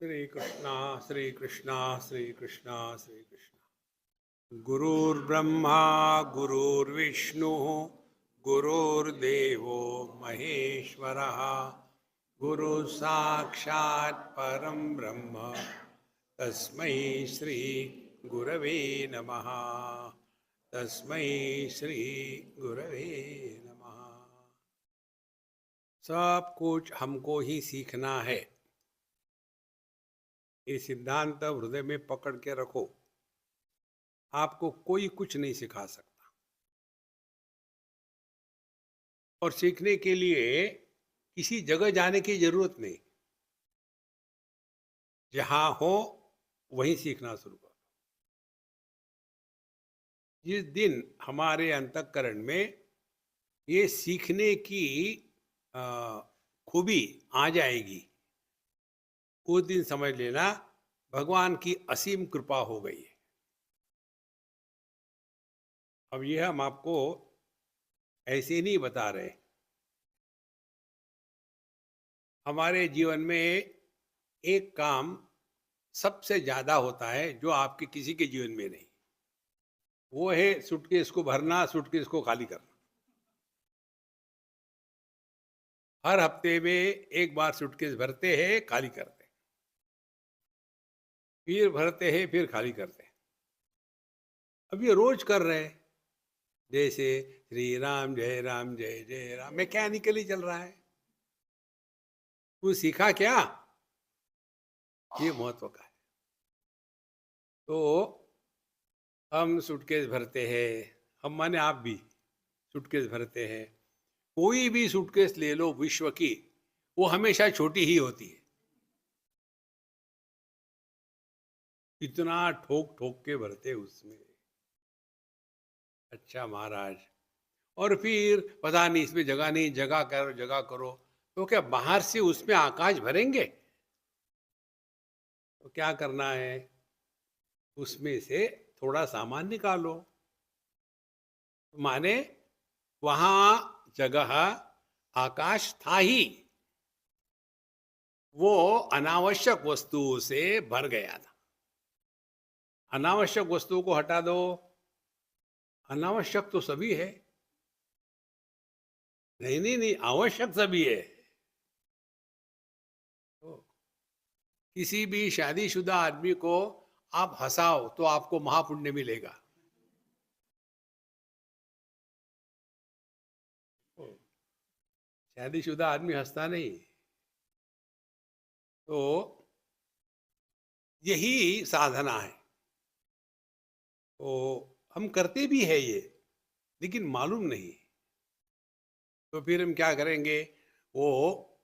श्री कृष्णा श्री कृष्णा श्री कृष्णा श्री कृष्णा। गुरुर्ब्रह्मा गुरुर्विष्णु गुरुर्देवो महेश्वरः गुरु साक्षात् परम ब्रह्म तस्मै श्री गुरवे नमः। तस्मै श्री गुरवे नमः। सब कुछ हमको ही सीखना है। ये सिद्धांत हृदय में पकड़ के रखो। आपको कोई कुछ नहीं सिखा सकता और सीखने के लिए किसी जगह जाने की जरूरत नहीं। जहां हो वहीं सीखना शुरू करो। जिस दिन हमारे अंतःकरण में ये सीखने की आ, खूबी आ जाएगी, उस दिन समझ लेना भगवान की असीम कृपा हो गई है। अब यह हम आपको ऐसे नहीं बता रहे। हमारे जीवन में एक काम सबसे ज्यादा होता है जो आपके किसी के जीवन में नहीं। वो है सूटकेस को भरना, सूटकेस को खाली करना। हर हफ्ते में एक बार सूटकेस भरते हैं, खाली करते हैं, फिर भरते हैं, फिर खाली करते हैं। अब ये रोज कर रहे हैं। जैसे श्री राम जय जय राम मैकेनिकली चल रहा है। तू सीखा क्या? ये महत्व का है। तो हम सूटकेस भरते हैं, हम माने आप भी सूटकेस भरते हैं। कोई भी सूटकेस ले लो विश्व की, वो हमेशा छोटी ही होती है। इतना ठोक ठोक के भरते उसमें। अच्छा महाराज। और फिर पता नहीं इसमें जगह नहीं, जगह करो जगह करो। तो क्या बाहर से उसमें आकाश भरेंगे? तो क्या करना है, उसमें से थोड़ा सामान निकालो। माने वहां जगह, आकाश था ही, वो अनावश्यक वस्तुओं से भर गया था। अनावश्यक वस्तुओं को हटा दो। अनावश्यक तो सभी है। नहीं नहीं नहीं, आवश्यक सभी है। तो किसी भी शादीशुदा आदमी को आप हंसाओ तो आपको महापुण्य मिलेगा। तो शादीशुदा आदमी हंसता नहीं। तो यही साधना है। तो हम करते भी है ये, लेकिन मालूम नहीं। तो फिर हम क्या करेंगे, वो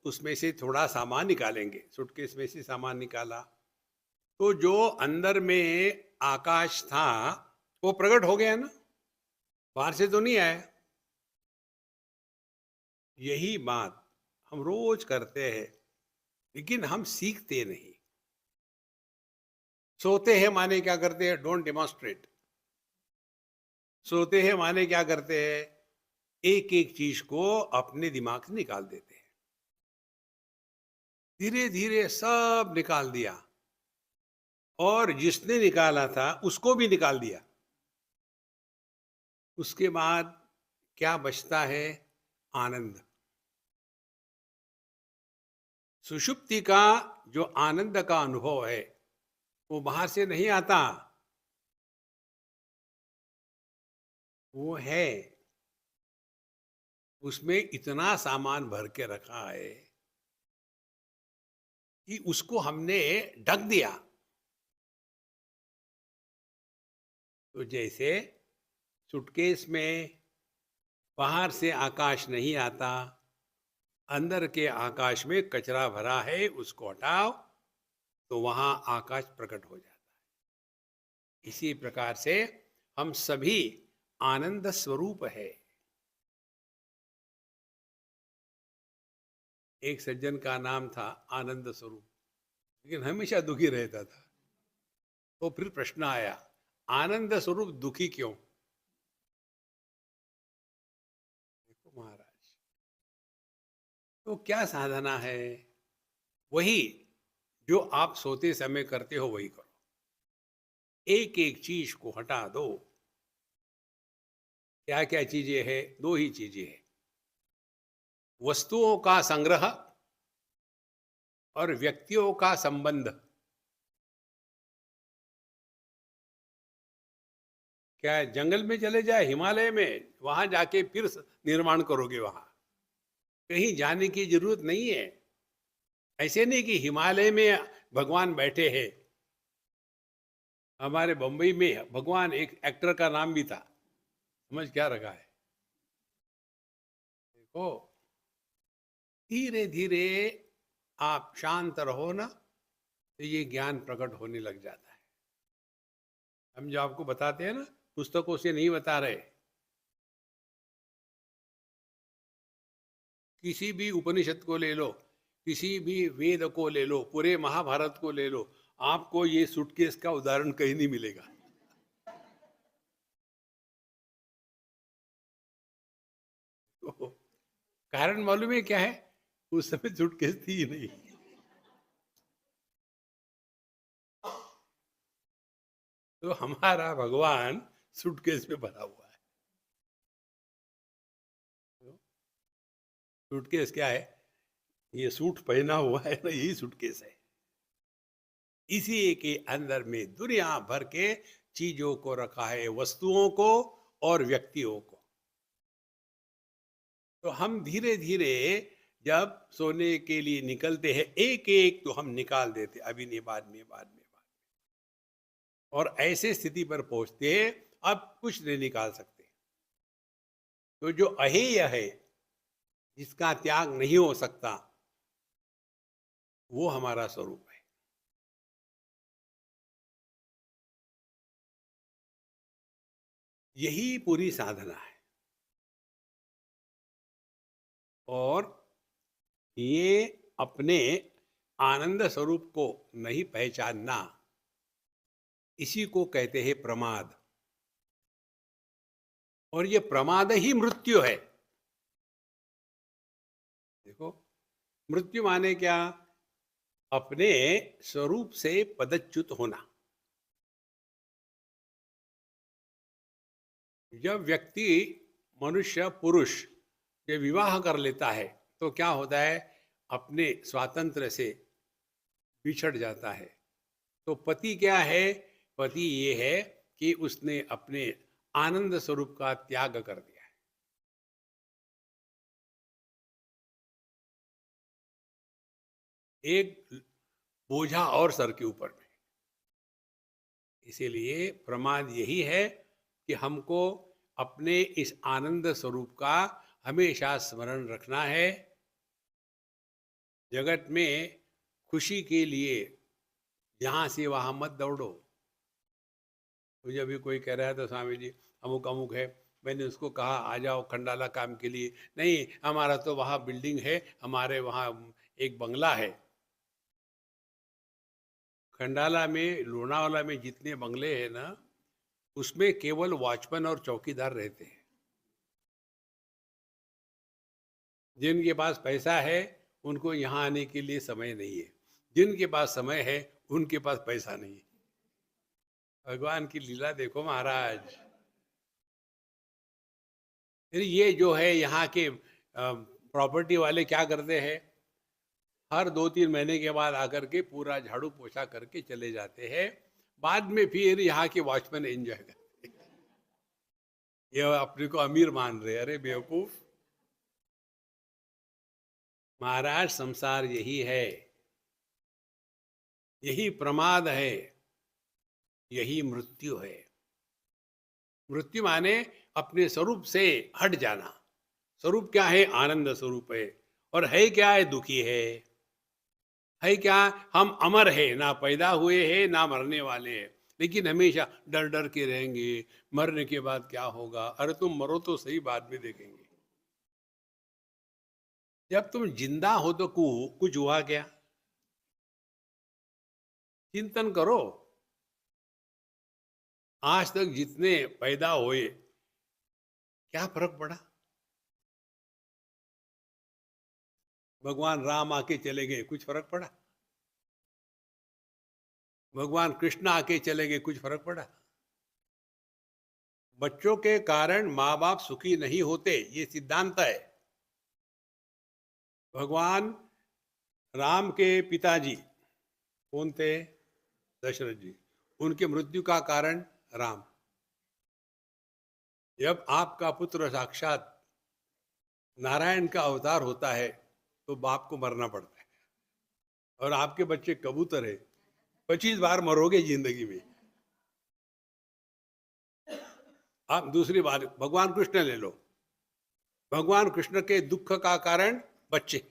उसमें से थोड़ा सामान निकालेंगे। सूटकेस में से सामान निकाला तो जो अंदर में आकाश था वो प्रकट हो गया ना, बाहर से तो नहीं आया। यही बात हम रोज करते हैं, लेकिन हम सीखते नहीं। सोते हैं माने क्या करते हैं, डोंट डेमोन्स्ट्रेट। सोते हैं माने क्या करते हैं, एक एक चीज को अपने दिमाग से निकाल देते हैं। धीरे धीरे सब निकाल दिया, और जिसने निकाला था उसको भी निकाल दिया। उसके बाद क्या बचता है? आनंद। सुषुप्ति का जो आनंद का अनुभव है वो बाहर से नहीं आता। वो है, उसमें इतना सामान भर के रखा है कि उसको हमने ढक दिया। तो जैसे सूटकेस में बाहर से आकाश नहीं आता, अंदर के आकाश में कचरा भरा है, उसको हटाओ तो वहां आकाश प्रकट हो जाता है। इसी प्रकार से हम सभी आनंद स्वरूप है। एक सज्जन का नाम था आनंद स्वरूप, लेकिन हमेशा दुखी रहता था। तो फिर प्रश्न आया, आनंद स्वरूप दुखी क्यों? देखो महाराज, तो क्या साधना है? वही जो आप सोते समय करते हो वही करो। एक एक चीज को हटा दो। क्या क्या चीजें हैं? दो ही चीजें हैं, वस्तुओं का संग्रह और व्यक्तियों का संबंध। क्या है, जंगल में चले जाए, हिमालय में, वहां जाके फिर निर्माण करोगे। वहां कहीं जाने की जरूरत नहीं है। ऐसे नहीं कि हिमालय में भगवान बैठे हैं। हमारे बंबई में भगवान एक एक्टर का नाम भी था। समझ क्या रखा है? देखो, धीरे धीरे आप शांत रहो ना, तो ये ज्ञान प्रकट होने लग जाता है। हम जो आपको बताते हैं ना, पुस्तकों से नहीं बता रहे। किसी भी उपनिषद को ले लो, किसी भी वेद को ले लो, पूरे महाभारत को ले लो, आपको ये सूटकेस का उदाहरण कहीं नहीं मिलेगा। तो कारण मालूम है क्या है? उस समय सूटकेस थी ही नहीं। तो हमारा भगवान सूटकेस में भरा हुआ है। सूटकेस क्या है? ये सूट पहना हुआ है ना, यही सूटकेस है। इसी के अंदर में दुनिया भर के चीजों को रखा है, वस्तुओं को और व्यक्तियों को। तो हम धीरे धीरे जब सोने के लिए निकलते हैं, एक एक तो हम निकाल देते, अभी नहीं, बाद में, बाद में, बाद में, और ऐसे स्थिति पर पहुंचते हैं अब कुछ नहीं निकाल सकते। तो जो अहेय है, जिसका त्याग नहीं हो सकता, वो हमारा स्वरूप है। यही पूरी साधना है। और ये अपने आनंद स्वरूप को नहीं पहचानना, इसी को कहते हैं प्रमाद। और ये प्रमाद ही मृत्यु है। देखो, मृत्यु माने क्या? अपने स्वरूप से पदच्युत होना। जब व्यक्ति, मनुष्य, पुरुष ये विवाह कर लेता है, तो क्या होता है? अपने स्वातंत्र से बिछड़ जाता है। तो पति क्या है? पति ये है कि उसने अपने आनंद स्वरूप का त्याग कर दिया है। एक बोझा और सर के ऊपर में। इसीलिए प्रमाद यही है कि हमको अपने इस आनंद स्वरूप का हमेशा स्मरण रखना है। जगत में खुशी के लिए यहाँ से वहाँ मत दौड़ो। मुझे अभी कोई कह रहा था, स्वामी जी अमुक अमुक है, मैंने उसको कहा आ जाओ खंडाला काम के लिए। नहीं, हमारा तो वहाँ बिल्डिंग है, हमारे वहाँ एक बंगला है। खंडाला में, लोनावाला में जितने बंगले हैं ना, उसमें केवल वॉचमैन और चौकीदार रहते हैं। जिनके पास पैसा है उनको यहाँ आने के लिए समय नहीं है, जिनके पास समय है उनके पास पैसा नहीं है। भगवान की लीला देखो महाराज। फिर ये जो है यहाँ के प्रॉपर्टी वाले क्या करते हैं? हर 2-3 महीने के बाद आकर के पूरा झाड़ू पोछा करके चले जाते हैं। बाद में फिर यहाँ के वॉचमैन एंजॉय करते हैं। ये अपने को अमीर मान रहे, अरे बेवकूफ। महाराज संसार यही है, यही प्रमाद है, यही मृत्यु है। मृत्यु माने अपने स्वरूप से हट जाना। स्वरूप क्या है? आनंद स्वरूप है। और है क्या है? दुखी है क्या? हम अमर है, ना पैदा हुए हैं ना मरने वाले हैं, लेकिन हमेशा डर डर के रहेंगे, मरने के बाद क्या होगा। अरे तुम मरो तो सही, बाद में देखेंगे। जब तुम जिंदा हो तो कुछ हुआ क्या? चिंतन करो। आज तक जितने पैदा हुए, क्या फर्क पड़ा? भगवान राम आके चले गए, कुछ फर्क पड़ा? भगवान कृष्ण आके चले गए, कुछ फर्क पड़ा? बच्चों के कारण माँ बाप सुखी नहीं होते, ये सिद्धांत है। भगवान राम के पिताजी कौन थे? दशरथ जी। उनके मृत्यु का कारण राम। जब आपका पुत्र साक्षात नारायण का अवतार होता है तो बाप को मरना पड़ता है। और आपके बच्चे कबूतर है, 25 बार मरोगे जिंदगी में। आप दूसरी बात भगवान कृष्ण ले लो, भगवान कृष्ण के दुख का कारण बच्चे।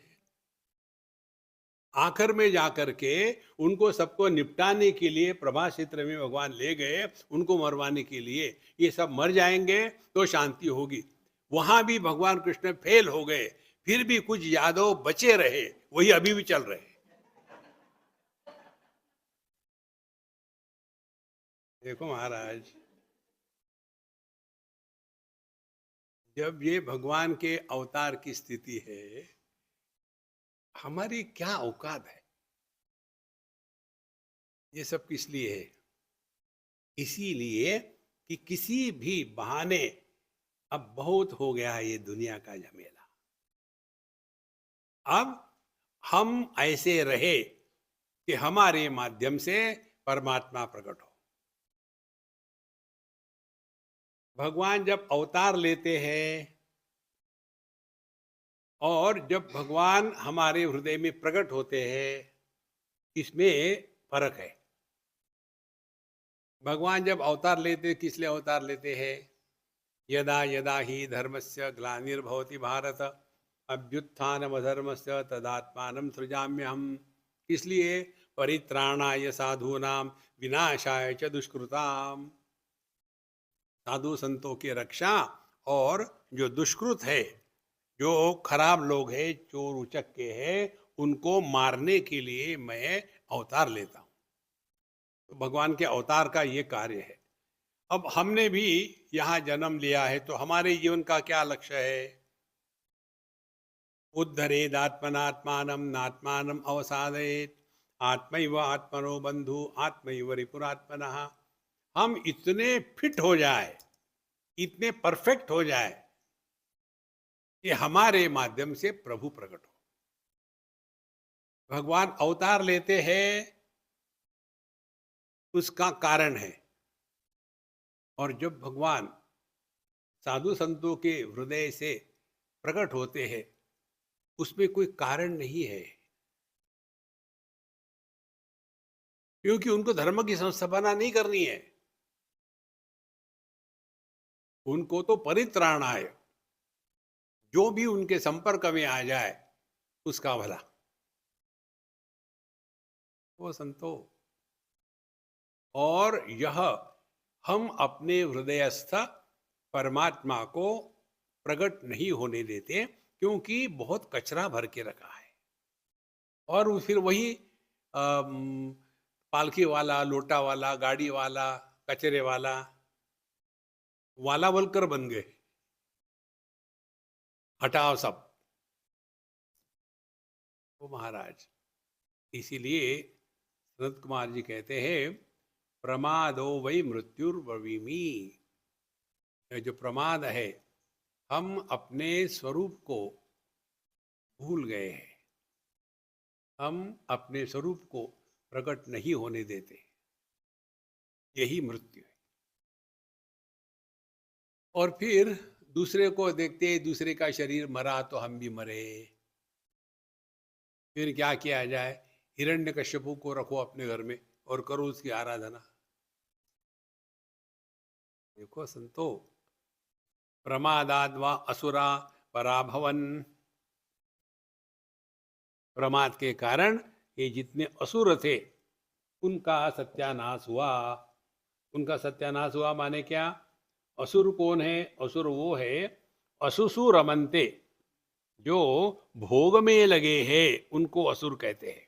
आखिर में जाकर के उनको सबको निपटाने के लिए प्रभा क्षेत्र में भगवान ले गए, उनको मरवाने के लिए। ये सब मर जाएंगे तो शांति होगी। वहां भी भगवान कृष्ण फेल हो गए, फिर भी कुछ यादव बचे रहे, वही अभी भी चल रहे। देखो महाराज, जब ये भगवान के अवतार की स्थिति है, हमारी क्या औकात है? ये सब किस लिए है? इसीलिए कि किसी भी बहाने, अब बहुत हो गया है ये दुनिया का झमेला। अब हम ऐसे रहे कि हमारे माध्यम से परमात्मा प्रकट हो। भगवान जब अवतार लेते हैं और जब भगवान हमारे हृदय में प्रकट होते हैं, इसमें फर्क है। भगवान जब अवतार लेते, किस लिए अवतार लेते हैं? यदा यदा ही धर्मस्य ग्लानिर्भवति भारत अभ्युत्थानमधर्मस्य तदात्मानं सृजाम्यहम्। इसलिए परित्राणाय साधूनां विनाशाय च दुष्कृताम। साधु संतों की रक्षा और जो दुष्कृत है, जो खराब लोग हैं, चोर उचक्के हैं, उनको मारने के लिए मैं अवतार लेता हूँ। तो भगवान के अवतार का ये कार्य है। अब हमने भी यहाँ जन्म लिया है, तो हमारे जीवन का क्या लक्ष्य है? उद्धरेदात्मनात्मानं नात्मानं अवसादयेत् आत्मैव आत्मनो बंधु आत्मैव रिपुरात्मनः। हम इतने फिट हो जाए, इतने परफेक्ट हो जाए कि हमारे माध्यम से प्रभु प्रकट हो। भगवान अवतार लेते हैं, उसका कारण है। और जब भगवान साधु संतों के हृदय से प्रकट होते हैं, उसमें कोई कारण नहीं है, क्योंकि उनको धर्म की संस्थापना नहीं करनी है। उनको तो परित्राणाय, जो भी उनके संपर्क में आ जाए उसका भला। वो संतो, और यह हम अपने हृदयस्थ परमात्मा को प्रकट नहीं होने देते, क्योंकि बहुत कचरा भर के रखा है। और फिर वही पालकी वाला, लोटा वाला, गाड़ी वाला, कचरे वाला बोलकर बन गए। हटाओ सब। वो महाराज, इसीलिए सनत कुमार जी कहते हैं, प्रमादो वही मृत्युर्ब्रवीमि। जो प्रमाद है, हम अपने स्वरूप को भूल गए हैं, हम अपने स्वरूप को प्रकट नहीं होने देते, यही मृत्यु है। और फिर दूसरे को देखते, दूसरे का शरीर मरा तो हम भी मरे। फिर क्या किया जाए? हिरण्यकश्यपु को रखो अपने घर में और करो उसकी आराधना। देखो संतो, प्रमादाद्वा असुरा पराभवन। प्रमाद के कारण ये जितने असुर थे, उनका सत्यानाश हुआ। उनका सत्यानाश हुआ माने क्या? असुर कौन है? असुर वो है असुसु रमनते, जो भोग में लगे हैं, उनको असुर कहते हैं।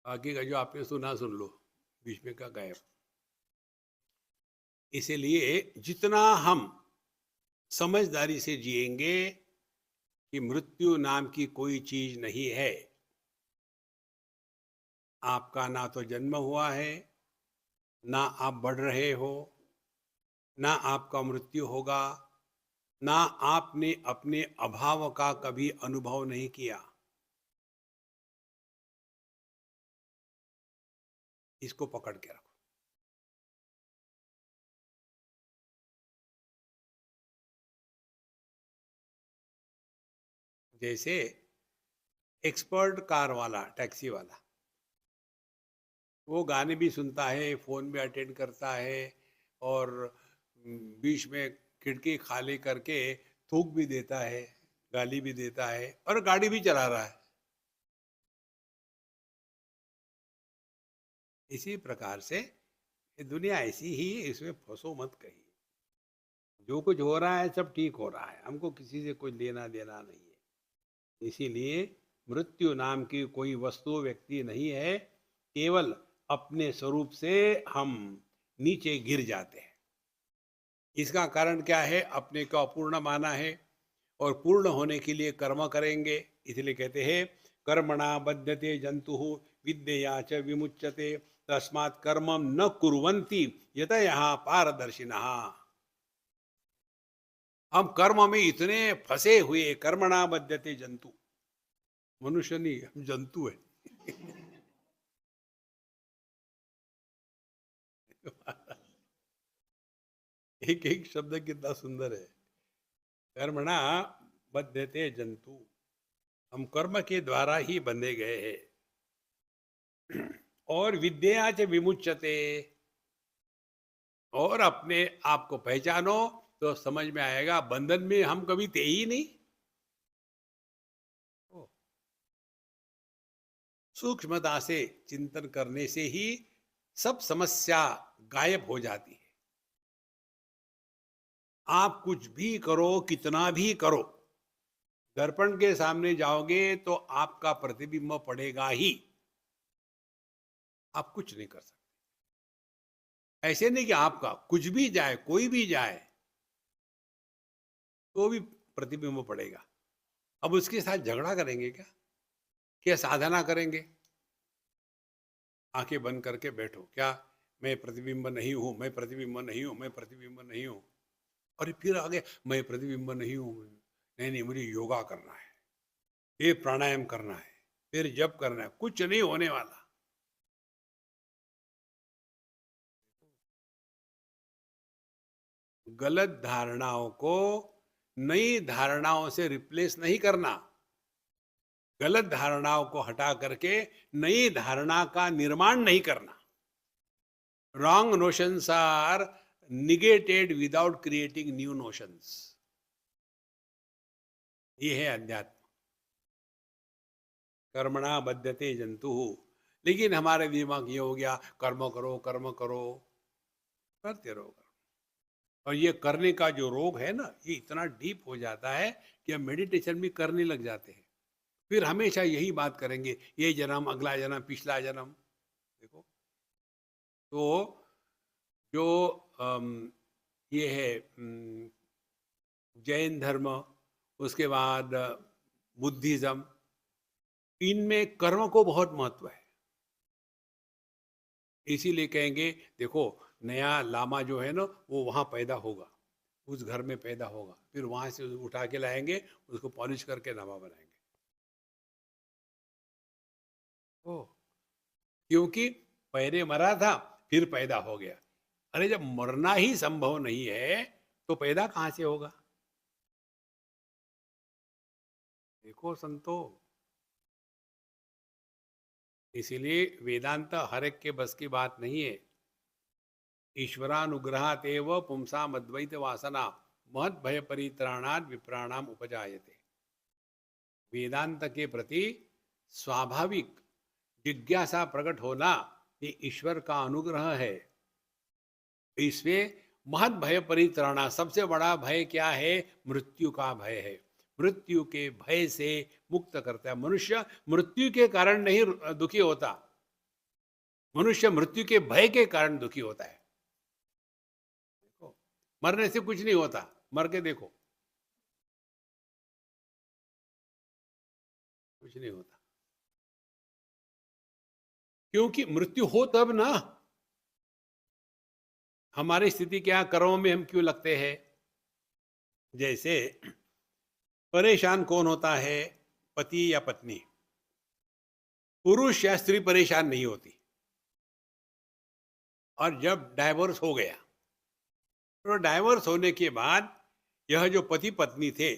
आगे का जो आपने सुना सुन लो, बीच में का गायब। इसलिए जितना हम समझदारी से जिएंगे कि मृत्यु नाम की कोई चीज नहीं है, आपका ना तो जन्म हुआ है, ना आप बढ़ रहे हो, ना आपका मृत्यु होगा, ना आपने अपने अभाव का कभी अनुभव नहीं किया। इसको पकड़ के रखो। जैसे एक्सपर्ट कार वाला, टैक्सी वाला, वो गाने भी सुनता है, फोन भी अटेंड करता है, और बीच में खिड़की खाली करके थूक भी देता है, गाली भी देता है, और गाड़ी भी चला रहा है। इसी प्रकार से ये दुनिया ऐसी ही है, इसमें फंसो मत कहीं। जो कुछ हो रहा है सब ठीक हो रहा है, हमको किसी से कोई लेना देना नहीं है। इसीलिए मृत्यु नाम की कोई वस्तु व्यक्ति नहीं है, केवल अपने स्वरूप से हम नीचे गिर जाते हैं। इसका कारण क्या है? अपने को अपूर्ण माना है, और पूर्ण होने के लिए कर्म करेंगे। इसलिए कहते हैं कर्मणा बध्यते जंतु विद्यया च विमुच्यते तस्मात् कर्मं न कुर्वन्ति यतयः पारदर्शिनः। हम कर्म में इतने फंसे हुए, कर्मणा बध्यते जंतु, मनुष्य नहीं, हम जंतु है। एक एक शब्द कितना सुंदर है। कर्मणा बध्यते जंतु, हम कर्म के द्वारा ही बंधे गए हैं। और विद्या च विमुच्यते, और अपने आप को पहचानो तो समझ में आएगा बंधन में हम कभी थे ही नहीं। सूक्ष्मता से चिंतन करने से ही सब समस्या गायब हो जाती है। आप कुछ भी करो, कितना भी करो, दर्पण के सामने जाओगे तो आपका प्रतिबिंब पड़ेगा ही, आप कुछ नहीं कर सकते। ऐसे नहीं कि आपका कुछ भी जाए, कोई भी जाए, तो भी प्रतिबिंब पड़ेगा। अब उसके साथ झगड़ा करेंगे क्या? क्या साधना करेंगे? आंखें बंद करके बैठो, क्या मैं प्रतिबिंब नहीं हूं, मैं प्रतिबिंब नहीं हूं, मैं प्रतिबिंब नहीं हूं? और फिर आगे मैं प्रतिबिंब नहीं हूं, नहीं नहीं मुझे योगा करना है, ये प्राणायाम करना है, फिर जप करना है, कुछ नहीं होने वाला। गलत धारणाओं को नई धारणाओं से रिप्लेस नहीं करना, गलत धारणाओं को हटा करके नई धारणा का निर्माण नहीं करना। Wrong notions are negated without creating new notions. ये है अध्यात्म। कर्मणा बध्यते जंतु। लेकिन हमारे दिमाग ये हो गया, कर्म करो कर्म करो, करते रहो। और ये करने का जो रोग है ना, ये इतना डीप हो जाता है कि हम मेडिटेशन भी करने लग जाते हैं, फिर हमेशा यही बात करेंगे, ये जन्म, अगला जन्म, पिछला जन्म। देखो, तो जो ये है जैन धर्म, उसके बाद बुद्धिज्म, इनमें कर्म को बहुत महत्व है। इसीलिए कहेंगे, देखो नया लामा जो है ना, वो वहाँ पैदा होगा, उस घर में पैदा होगा, फिर वहाँ से उठा के लाएंगे, उसको पॉलिश करके लामा बनाएंगे। ओ, क्योंकि पहले मरा था, फिर पैदा हो गया। अरे जब मरना ही संभव नहीं है तो पैदा कहाँ से होगा? देखो संतो, इसीलिए वेदांत हर एक के बस की बात नहीं है। ईश्वरानुग्रहातेव पुंसाम अद्वैत वासना महद भय परित्राणाद विप्राणाम उपजायते। वेदांत के प्रति स्वाभाविक जिज्ञासा प्रकट होना, ये ईश्वर का अनुग्रह है। इसमें महद भय परित्राणा, सबसे बड़ा भय क्या है? मृत्यु का भय है। मृत्यु के भय से मुक्त करता है। मनुष्य मृत्यु के कारण नहीं दुखी होता, मनुष्य मृत्यु के भय के कारण दुखी होता है। देखो, मरने से कुछ नहीं होता, मर के देखो, कुछ नहीं होता। क्योंकि मृत्यु हो तब ना। हमारी स्थिति क्या, कर्मों में हम क्यों लगते हैं? जैसे परेशान कौन होता है, पति या पत्नी? पुरुष या स्त्री परेशान नहीं होती। और जब डाइवोर्स हो गया, तो डाइवोर्स होने के बाद यह जो पति पत्नी थे,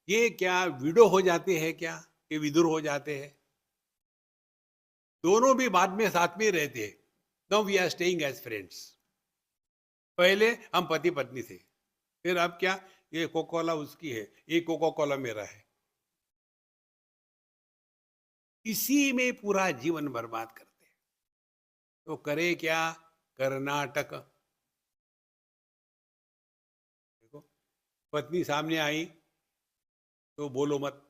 ये क्या विडो हो जाते हैं क्या, कि विदुर हो जाते हैं? दोनों भी बाद में साथ में रहते हैं। Now we are staying as friends. पहले हम पति पत्नी थे, फिर अब क्या, ये कोका कोला उसकी है, ये कोका कोला मेरा है। इसी में पूरा जीवन बर्बाद करते हैं। तो करे क्या? कर्नाटक। देखो, पत्नी सामने आई तो बोलो मत,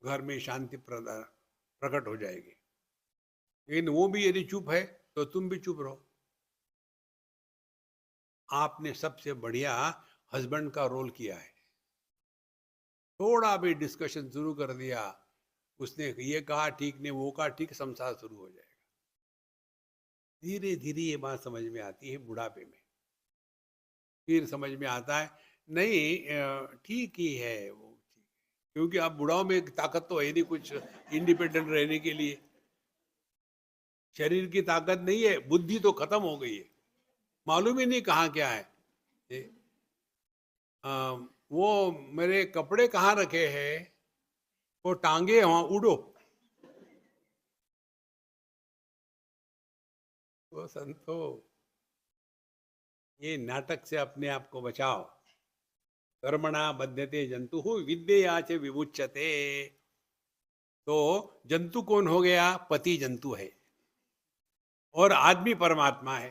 घर में शांति प्रकट हो जाएगी। लेकिन वो भी यदि चुप है तो तुम भी चुप रहो। आपने सबसे बढ़िया हस्बैंड का रोल किया है। थोड़ा भी डिस्कशन शुरू कर दिया, उसने ये कहा ठीक, ने वो कहा ठीक, संसार शुरू हो जाएगा। धीरे धीरे ये बात समझ में आती है बुढ़ापे में। फिर समझ में आता है नहीं, ठीक ही है वो, ठीक है। क्योंकि अब बुढ़ाओं में ताकत तो है नहीं कुछ इंडिपेंडेंट रहने के लिए। शरीर की ताकत नहीं है, बुद्धि तो खत्म हो गई है। मालूम ही नहीं कहाँ क्या है। ये, वो मेरे कपड़े कहाँ रखे हैं, वो टांगे वहां, उड़ो। वो संतो, ये नाटक से अपने आप को बचाओ। कर्मणा बध्यते जंतु विद्यया च विमुच्यते। तो जंतु कौन हो गया? पति जंतु है और आदमी परमात्मा है।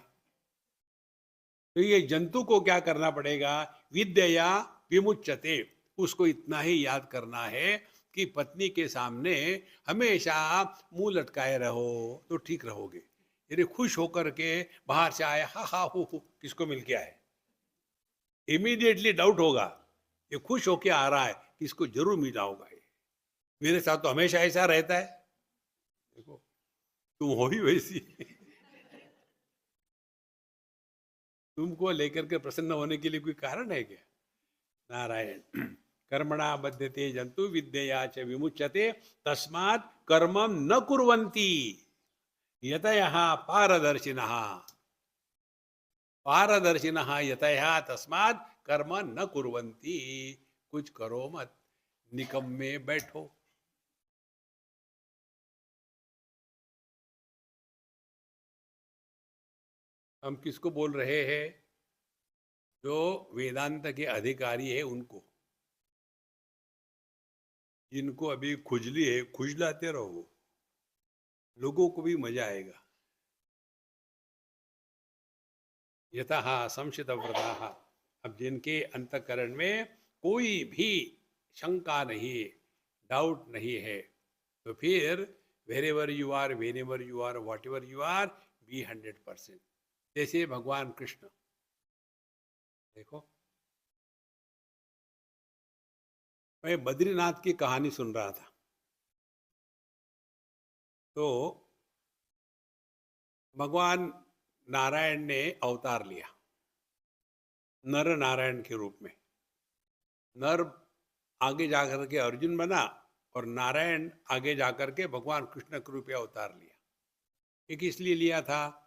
तो ये जंतु को क्या करना पड़ेगा? विद्यया विमुच्यते। उसको इतना ही याद करना है कि पत्नी के सामने हमेशा मुंह लटकाए रहो तो ठीक रहोगे। यदि खुश होकर के बाहर से आए हा हा हु किसको मिल के आए, इमीडिएटली डाउट होगा, ये खुश होके आ रहा है, किसको जरूर मिला होगा। ये मेरे साथ तो हमेशा ऐसा रहता है। देखो, तुम हो ही वैसी। तुमको लेकर के प्रसन्न होने के लिए कोई कारण है क्या? नारायण। कर्मणा बध्यते जंतु विद्यया च विमुच्यते तस्मात् कर्मं न कुर्वन्ति यतयः पारदर्शिनः। पारदर्शिनः यतयः तस्मात् कर्म न कुर्वन्ति। कुछ करो मत, निकम्मे बैठो। हम किसको बोल रहे हैं? जो वेदांत के अधिकारी है उनको। जिनको अभी खुजली है, खुजलाते रहो, लोगों को भी मजा आएगा। यतः संशित व्रता। अब जिनके अंतकरण में कोई भी शंका नहीं, डाउट नहीं है, तो फिर wherever you are, whenever you are, whatever you are, be 100%। जैसे भगवान कृष्ण, देखो, मैं बद्रीनाथ की कहानी सुन रहा था। तो भगवान नारायण ने अवतार लिया, नर नारायण के रूप में। नर आगे जाकर के अर्जुन बना और नारायण आगे जाकर के भगवान कृष्ण के रूप में अवतार लिया। ये किस लिए लिया था?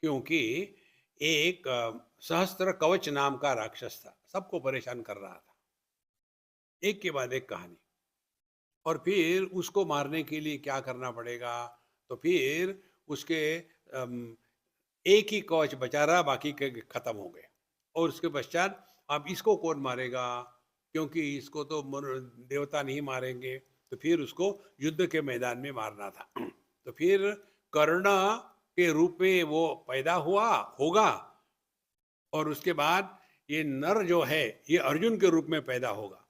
क्योंकि एक सहस्त्र कवच नाम का राक्षस था, सबको परेशान कर रहा था, एक के बाद एक कहानी। और फिर उसको मारने के लिए क्या करना पड़ेगा? तो फिर उसके एक ही कवच बचा रहा, बाकी के खत्म हो गए। और उसके पश्चात अब इसको कौन मारेगा? क्योंकि इसको तो देवता नहीं मारेंगे, तो फिर उसको युद्ध के मैदान में मारना था। तो फिर कर्ण के रूप में वो पैदा हुआ होगा, और उसके बाद ये नर जो है ये अर्जुन के रूप में पैदा होगा।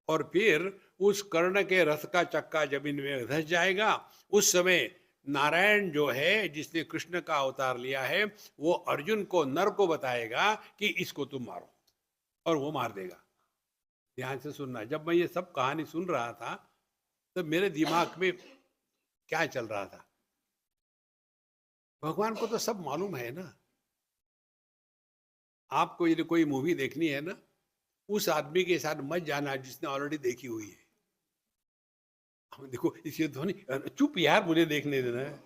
और फिर उस कर्ण के रथ का चक्का जमीन में धंस जाएगा। उस समय नारायण जो है, जिसने कृष्ण का अवतार लिया है, वो अर्जुन को, नर को बताएगा कि इसको तुम मारो, और वो मार देगा। ध्यान से सुनना। जब मैं ये सब कहानी सुन रहा था तब मेरे दिमाग में क्या चल रहा था? भगवान को तो सब मालूम है ना। आपको यदि कोई मूवी देखनी है ना, उस आदमी के साथ मत जाना जिसने ऑलरेडी देखी हुई है। हम देखो इसे ध्वनि, चुप यार, मुझे देखने देना है।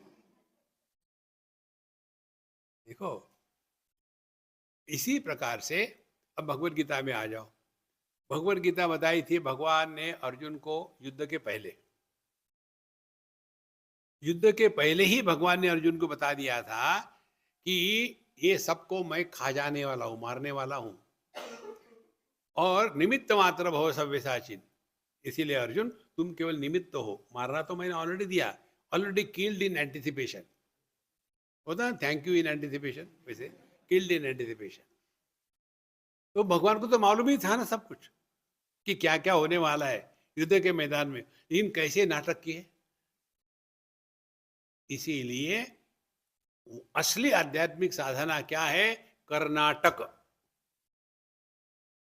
देखो इसी प्रकार से अब भगवत गीता में आ जाओ। भगवत गीता बताई थी भगवान ने अर्जुन को युद्ध के पहले ही भगवान ने अर्जुन को बता दिया था कि ये सबको मैं खा जाने वाला हूं, मारने वाला हूं, और निमित्त मात्र भव सव्यसाचिन। इसीलिए अर्जुन तुम केवल निमित्त हो, मारना तो मैंने ऑलरेडी दिया, ऑलरेडी किल्ड इन एंटिसिपेशन। होता ना थैंक यू इन एंटिसिपेशन, वैसे किल्ड इन एंटिसिपेशन। तो भगवान को तो मालूम ही था ना सब कुछ कि क्या क्या होने वाला है युद्ध के मैदान में, इन कैसे नाटक किए। इसीलिए असली आध्यात्मिक साधना क्या है? कर्नाटक।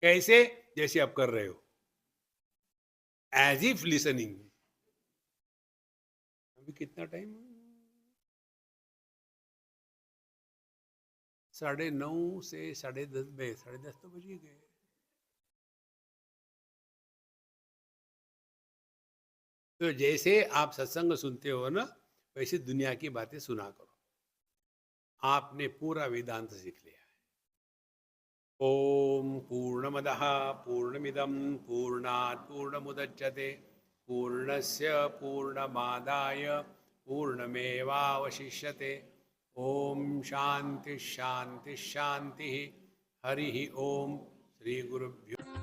कैसे? जैसे आप कर रहे हो, एज इफ लिसनिंग। अभी कितना टाइम? 9:30 से 10:30, 10:30 तो बज ही गए। तो जैसे आप सत्संग सुनते हो ना, वैसे दुनिया की बातें सुना करो। आपने पूरा वेदांत सीख लिया है। ओम पूर्णमदः पूर्णमिदं पूर्णात् पूर्णमुदच्यते पूर्णस्य पूर्णमादाय पूर्णमेवावशिष्यते। ओम शांति शांति शांति। हरि ओम। श्री गुरुभ्यो।